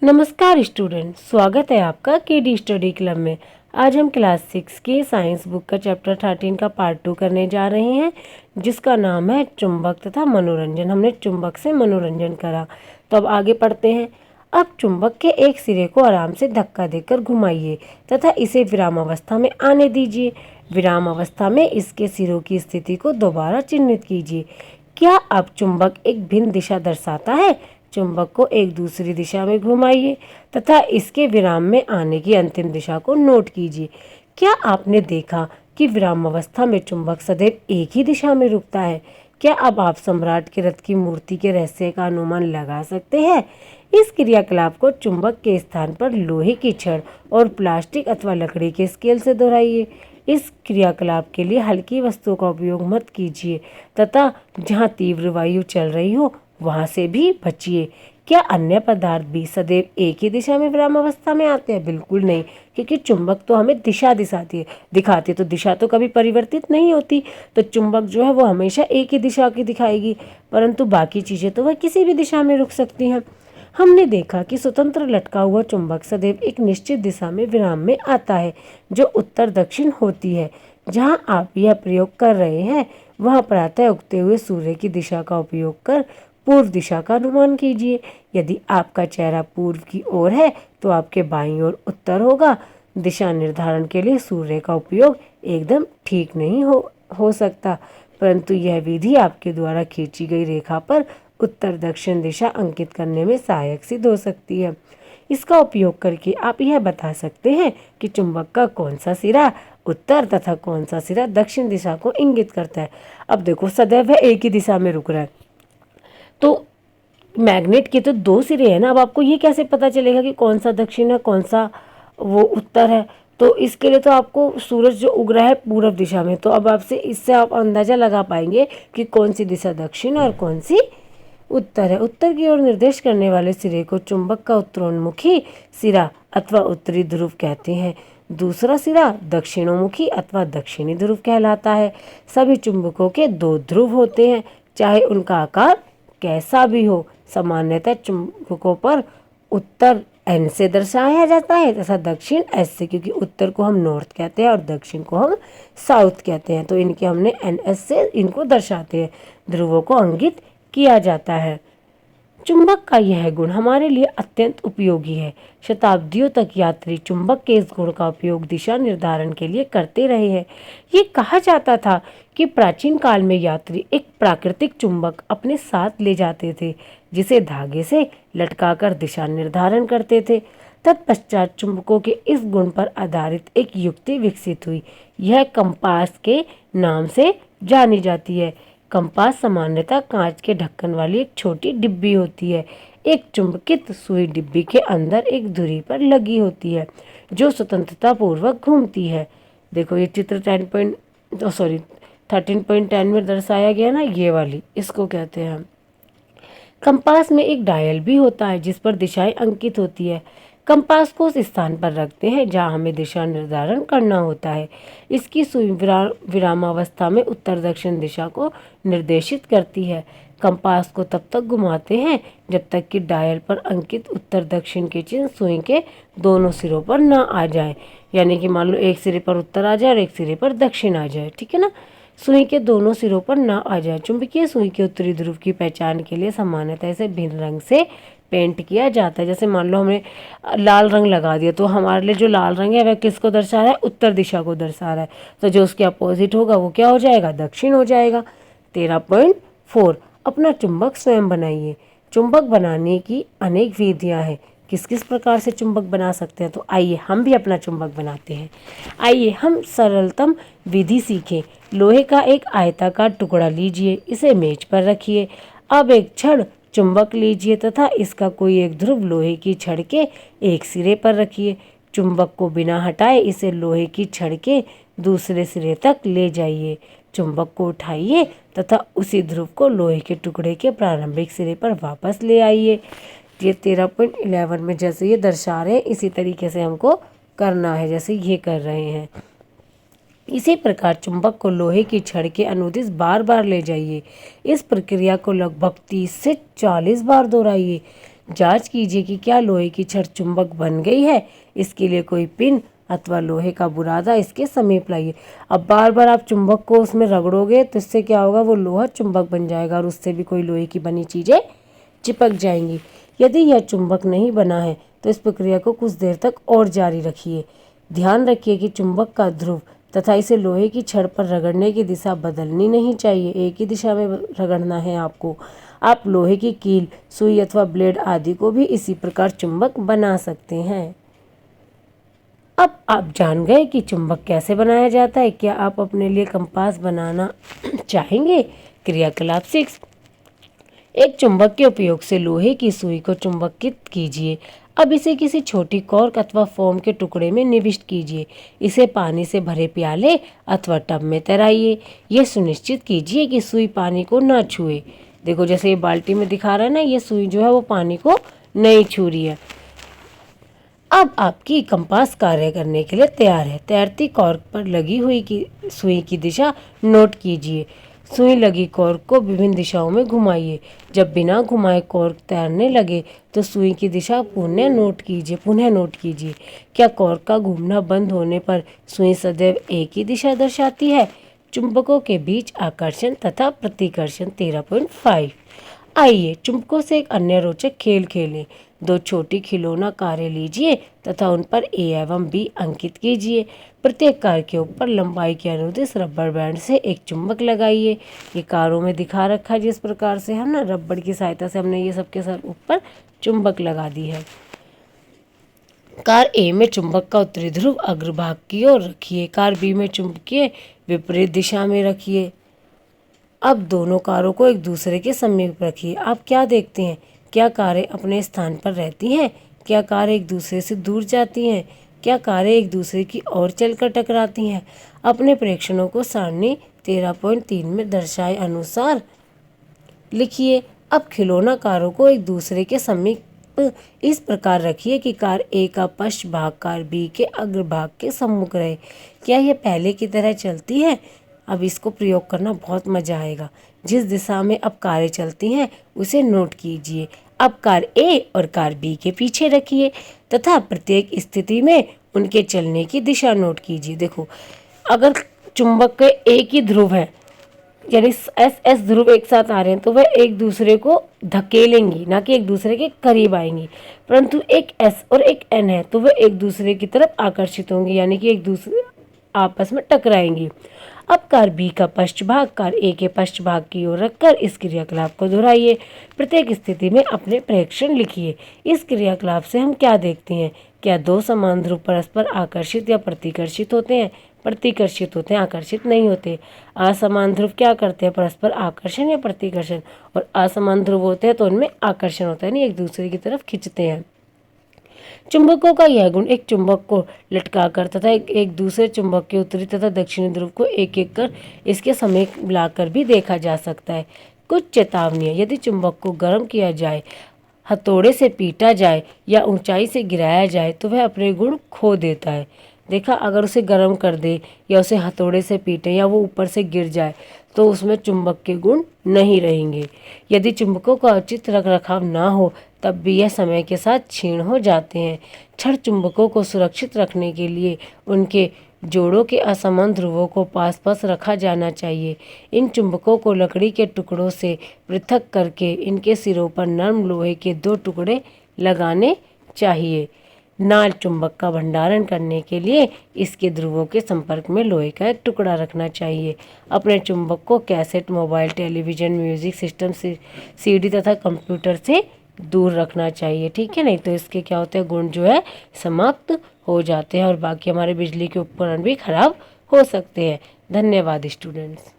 नमस्कार स्टूडेंट, स्वागत है आपका केडी स्टडी क्लब में। आज हम क्लास 6 के साइंस बुक का चैप्टर 13 का पार्ट 2 करने जा रहे हैं, जिसका नाम है चुंबक तथा मनोरंजन। हमने चुंबक से मनोरंजन करा, तो अब आगे पढ़ते हैं। अब चुंबक के एक सिरे को आराम से धक्का देकर घुमाइए तथा इसे विराम अवस्था में आने दीजिए। विराम अवस्था में इसके सिरों की स्थिति को दोबारा चिन्हित कीजिए। क्या अब चुंबक एक भिन्न दिशा दर्शाता है? चुंबक को एक दूसरी दिशा में घुमाइए तथा इसके विराम में आने की अंतिम दिशा को नोट कीजिए। क्या आपने देखा कि विराम अवस्था में चुंबक सदैव एक ही दिशा में रुकता है? क्या अब आप सम्राट के रथ की मूर्ति के रहस्य का अनुमान लगा सकते हैं? इस क्रियाकलाप को चुंबक के स्थान पर लोहे की छड़ और प्लास्टिक अथवा लकड़ी के स्केल से दोहराइए। इस क्रियाकलाप के लिए हल्की वस्तुओं का उपयोग मत कीजिए तथा जहाँ तीव्र वायु चल रही हो वहाँ से भी बचिए। क्या अन्य पदार्थ भी सदैव एक ही दिशा में विराम अवस्था में आते हैं? बिल्कुल नहीं, क्योंकि चुंबक तो हमें दिशा दिखाती है, तो दिशा तो कभी परिवर्तित नहीं होती। तो चुंबक जो है वो हमेशा एक ही दिशा की दिखाएगी, परंतु बाकी चीज़ें तो वह किसी भी दिशा में रुक सकती हैं। हमने देखा कि स्वतंत्र लटका हुआ चुंबक सदैव एक निश्चित दिशा में विराम में आता है, जो उत्तर दक्षिण होती है। जहाँ आप यह प्रयोग कर रहे हैं वहाँ प्रातः उगते हुए सूर्य की दिशा का उपयोग कर पूर्व दिशा का अनुमान कीजिए। यदि आपका चेहरा पूर्व की ओर है तो आपके बाईं ओर उत्तर होगा। दिशा निर्धारण के लिए सूर्य का उपयोग एकदम ठीक नहीं हो सकता, परंतु यह विधि आपके द्वारा खींची गई रेखा पर उत्तर दक्षिण दिशा अंकित करने में सहायक सिद्ध हो सकती है। इसका उपयोग करके आप यह बता सकते हैं कि चुंबक का कौन सा सिरा उत्तर तथा कौन सा सिरा दक्षिण दिशा को इंगित करता है। अब देखो, सदैव एक ही दिशा में रुक रहा है, तो मैग्नेट के तो दो सिरे हैं ना। अब आपको ये कैसे पता चलेगा कि कौन सा दक्षिण है कौन सा वो उत्तर है? तो इसके लिए तो आपको सूरज जो उग रहा है पूर्व दिशा में, तो अब आपसे इससे आप अंदाजा लगा पाएंगे कि कौन सी दिशा दक्षिण और कौन सी उत्तर है। उत्तर की ओर निर्देश करने वाले सिरे को चुंबक का उत्तरोन्मुखी सिरा अथवा उत्तरी ध्रुव कहते हैं। दूसरा सिरा दक्षिणोन्मुखी अथवा दक्षिणी ध्रुव कहलाता है। सभी चुंबकों के दो ध्रुव होते हैं, चाहे उनका आकार कैसा भी हो। सामान्यतः चुंबकों पर उत्तर एन से दर्शाया जाता है तथा दक्षिण एस से, क्योंकि उत्तर को हम नॉर्थ कहते हैं और दक्षिण को हम साउथ कहते हैं, तो इनके हमने एन एस से इनको दर्शाते हैं। ध्रुवों को अंकित किया जाता है। चुंबक का यह गुण हमारे लिए अत्यंत उपयोगी है। शताब्दियों तक यात्री चुंबक के इस गुण का उपयोग दिशा निर्धारण के लिए करते रहे हैं। ये कहा जाता था कि प्राचीन काल में यात्री एक प्राकृतिक चुंबक अपने साथ ले जाते थे, जिसे धागे से लटकाकर दिशा निर्धारण करते थे। तत्पश्चात चुंबकों के इस गुण पर आधारित एक युक्ति विकसित हुई। यह कंपास के नाम से जानी जाती है। कंपास सामान्यतः कांच के ढक्कन वाली एक छोटी डिब्बी होती है। एक चुंबकित सुई डिब्बी के अंदर एक धुरी पर लगी होती है, जो स्वतंत्रता पूर्वक घूमती है। देखो, ये चित्र 13.10 में दर्शाया गया ना, ये वाली, इसको कहते हैं। कंपास में एक डायल भी होता है जिस पर दिशाएं अंकित होती है। कंपास को उस स्थान पर रखते हैं जहां हमें दिशा निर्धारण करना होता है। इसकी सुई विरामावस्था में उत्तर दक्षिण दिशा को निर्देशित करती है। कंपास को तब तक घुमाते हैं जब तक कि डायल पर अंकित उत्तर दक्षिण के चिन्ह सुई के दोनों सिरों पर न आ जाए। यानी कि मान लो एक सिरे पर उत्तर आ जाए और एक सिरे पर दक्षिण आ जाए, ठीक है ना। सुई के दोनों सिरों पर न आ जाए। चुंबकीय सुई के उत्तरी ध्रुव की पहचान के लिए सामान्यतः इसे भिन्न रंग से पेंट किया जाता है। जैसे मान लो हमने लाल रंग लगा दिया, तो हमारे लिए जो लाल रंग है वह किसको दर्शा रहा है? उत्तर दिशा को दर्शा रहा है। तो जो उसके अपोजिट होगा वो क्या हो जाएगा? दक्षिण हो जाएगा। 13.4 अपना चुंबक स्वयं बनाइए। चुंबक बनाने की अनेक विधियां हैं। किस किस प्रकार से चुंबक बना सकते हैं? तो आइए हम भी अपना चुंबक बनाते हैं। आइए हम सरलतम विधि सीखें। लोहे का एक आयताकार टुकड़ा लीजिए, इसे मेज पर रखिए। अब एक छड़ चुंबक लीजिए तथा इसका कोई एक ध्रुव लोहे की छड़ के एक सिरे पर रखिए। चुंबक को बिना हटाए इसे लोहे की छड़ के दूसरे सिरे तक ले जाइए। चुंबक को उठाइए तथा उसी ध्रुव को लोहे के टुकड़े के प्रारंभिक सिरे पर वापस ले आइए। ये 13.11 में जैसे ये दर्शा रहे हैं इसी तरीके से हमको करना है, जैसे ये कर रहे हैं। इसी प्रकार चुंबक को लोहे की छड़ के अनुदिश बार बार ले जाइए। इस प्रक्रिया को लगभग 30 से 40 बार दोहराइए। जांच कीजिए कि क्या लोहे की छड़ चुंबक बन गई है। इसके लिए कोई पिन अथवा लोहे का बुरादा इसके समीप लाइए। अब बार बार आप चुंबक को उसमें रगड़ोगे तो इससे क्या होगा, वो लोहा चुंबक बन जाएगा और उससे भी कोई लोहे की बनी चीज़ें चिपक जाएंगी। यदि यह चुंबक नहीं बना है तो इस प्रक्रिया को कुछ देर तक और जारी रखिए। ध्यान रखिए कि चुंबक का ध्रुव तथा इसे लोहे की छड़ पर रगड़ने की दिशा बदलनी नहीं चाहिए, एक ही दिशा में रगड़ना है आपको। आप लोहे की कील, सुई अथवा ब्लेड आदि को भी इसी प्रकार चुंबक बना सकते हैं। अब आप जान गए कि चुंबक कैसे बनाया जाता है। क्या आप अपने लिए कंपास बनाना चाहेंगे? क्रियाकलाप 6, एक चुंबक के उपयोग से लोहे की सुई को चुंबकित कीजिए। अब इसे किसी छोटी कॉर्क अथवा फोम के टुकड़े में निविष्ट कीजिए। इसे पानी से भरे प्याले अथवा टब में तैराइए। यह सुनिश्चित कीजिए कि सुई पानी को न छुए। देखो जैसे ये बाल्टी में दिखा रहा है ना, ये सुई जो है वो पानी को नहीं छू रही है। अब आपकी कंपास कार्य करने के लिए तैयार है। तैरती कॉर्क पर लगी हुई सुई की दिशा नोट कीजिए। सुई लगी कॉर्क को विभिन्न दिशाओं में घुमाइए। जब बिना घुमाए कॉर्क तैरने लगे तो सुई की दिशा पुनः नोट कीजिए। क्या कॉर्क का घूमना बंद होने पर सुई सदैव एक ही दिशा दर्शाती है? चुंबकों के बीच आकर्षण तथा प्रतिकर्षण 13.5। आइए चुंबकों से एक अन्य रोचक खेल खेलें। दो छोटी खिलौना कारें लीजिए तथा उन पर A एवं B अंकित कीजिए। प्रत्येक कार के ऊपर लंबाई के अनुदिश रबर बैंड से एक चुंबक लगाइए। ये कारों में दिखा रखा है जिस प्रकार से हम ना रबड़ की सहायता से हमने ये सबके सब ऊपर चुंबक लगा दी है। कार A में चुंबक का उत्तरी ध्रुव अग्रभाग की ओर रखिए। कार B में चुंबकीय विपरीत दिशा में रखिए। अब दोनों कारों को एक दूसरे के समीप रखिए। आप क्या देखते हैं? क्या कारें अपने स्थान पर रहती हैं? क्या कारें एक दूसरे से दूर जाती हैं? क्या कारें एक दूसरे की ओर चलकर टकराती हैं? अपने प्रेक्षणों को सारणी 13.3 में दर्शाए अनुसार लिखिए। अब खिलौना कारों को एक दूसरे के समीप इस प्रकार रखिए कि कार A का पश्च भाग कार B के अग्रभाग के सम्मुख रहे। क्या यह पहले की तरह चलती है? अब इसको प्रयोग करना बहुत मजा आएगा। जिस दिशा में अब कारें चलती हैं उसे नोट कीजिए। अब कार A और कार B के पीछे रखिए तथा प्रत्येक स्थिति में उनके चलने की दिशा नोट कीजिए। देखो अगर चुंबक के एक ही ध्रुव है यानी S ध्रुव एक साथ आ रहे हैं तो वह एक दूसरे को धकेलेंगी, ना कि एक दूसरे के करीब आएंगी। परंतु एक S और एक N है तो वह एक दूसरे की तरफ आकर्षित होंगी, यानी कि एक दूसरे आपस में टकराएंगी। अब कार B का पश्च भाग कार A के पश्च भाग की ओर रखकर इस क्रियाकलाप को दोहराइए। प्रत्येक स्थिति में अपने प्रेक्षण लिखिए। इस क्रियाकलाप से हम क्या देखते हैं? क्या दो समान ध्रुव परस्पर आकर्षित या प्रतिकर्षित होते हैं? प्रतिकर्षित होते हैं, आकर्षित नहीं होते। असमान ध्रुव क्या करते हैं? परस्पर आकर्षण या प्रतिकर्षण। और असमान ध्रुव होते हैं तो उनमें आकर्षण होता है, नहीं एक दूसरे की तरफ खींचते हैं। चुंबकों का यह गुण एक चुंबक को लटकाकर तथा एक दूसरे चुंबक के उत्तरी तथा दक्षिणी ध्रुव को एक एक कर इसके समीप मिलाकर भी देखा जा सकता है। कुछ चेतावनियां: यदि चुंबक को गर्म किया जाए, हथौड़े से पीटा जाए या ऊंचाई से गिराया जाए तो वह अपने गुण खो देता है। देखा, अगर उसे गर्म कर दे या उसे हथौड़े से पीटे या वो ऊपर से गिर जाए तो उसमें चुंबक के गुण नहीं रहेंगे। यदि चुंबकों का उचित रखरखाव ना हो तब भी यह समय के साथ क्षीण हो जाते हैं। छड़ चुंबकों को सुरक्षित रखने के लिए उनके जोड़ों के असमान ध्रुवों को पास पास रखा जाना चाहिए। इन चुंबकों को लकड़ी के टुकड़ों से पृथक करके इनके सिरों पर नरम लोहे के 2 टुकड़े लगाने चाहिए। नाल चुंबक का भंडारण करने के लिए इसके ध्रुवों के संपर्क में लोहे का एक टुकड़ा रखना चाहिए। अपने चुंबक को cassette, mobile, television, music system से CD तथा कंप्यूटर से दूर रखना चाहिए, ठीक है। नहीं तो इसके क्या होते हैं, गुण जो है समाप्त हो जाते हैं और बाकी हमारे बिजली के उपकरण भी खराब हो सकते हैं। धन्यवाद स्टूडेंट्स।